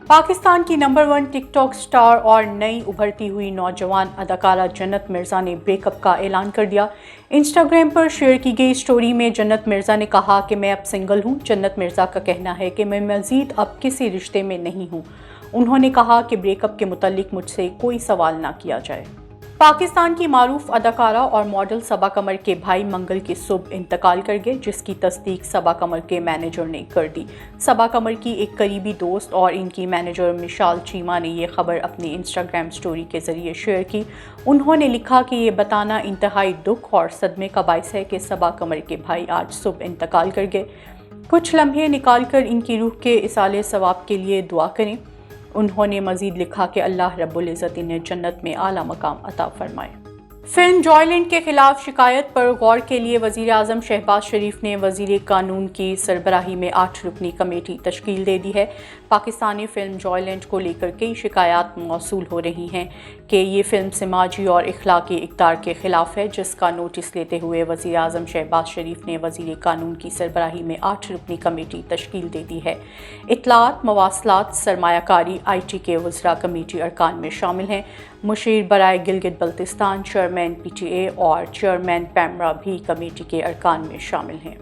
پاکستان کی نمبر 1 ٹک talk star اور نئی ابھرتی ہوئی نوجوان اداکارہ جنت مرزا نے بریک اپ کا اعلان کر دیا۔ انسٹاگرام پر شیئر کی گئی سٹوری میں جنت مرزا نے کہا کہ میں اب سنگل ہوں۔ جنت مرزا کا کہنا ہے کہ میں مزید اب کسی رشتے میں نہیں ہوں۔ انہوں نے کہا کہ بریک اپ کے متعلق مجھ سے کوئی سوال نہ کیا جائے۔ پاکستان کی معروف اداکارہ اور ماڈل صبا قمر کے بھائی منگل کی صبح انتقال کر گئے، جس کی تصدیق صبا قمر کے مینیجر نے کر دی۔ صبا قمر کی ایک قریبی دوست اور ان کی مینیجر مشال چیمہ نے یہ خبر اپنی انسٹاگرام سٹوری کے ذریعے شیئر کی۔ انہوں نے لکھا کہ یہ بتانا انتہائی دکھ اور صدمے کا باعث ہے کہ صبا قمر کے بھائی آج صبح انتقال کر گئے۔ کچھ لمحے نکال کر ان کی روح کے ایصال ثواب کے لیے دعا کریں۔ انہوں نے مزید لکھا کہ اللہ رب العزت انہیں جنت میں اعلیٰ مقام عطا فرمائے۔ فلم جوائے لینڈ کے خلاف شکایت پر غور کے لیے وزیر اعظم شہباز شریف نے وزیر قانون کی سربراہی میں 8 رکنی کمیٹی تشکیل دے دی ہے۔ پاکستانی فلم جوائے لینڈ کو لے کر کئی شکایات موصول ہو رہی ہیں کہ یہ فلم سماجی اور اخلاقی اقدار کے خلاف ہے، جس کا نوٹس لیتے ہوئے وزیر اعظم شہباز شریف نے وزیر قانون کی سربراہی میں 8 رکنی کمیٹی تشکیل دے دی ہے۔ اطلاعات، مواصلات، سرمایہ کاری، آئی ٹی کے وزراء کمیٹی ارکان میں شامل ہیں۔ مشیر برائے Gilgit Baltistan, chairman P T A اور چیئرمین پیمرا بھی کمیٹی کے ارکان میں شامل ہیں۔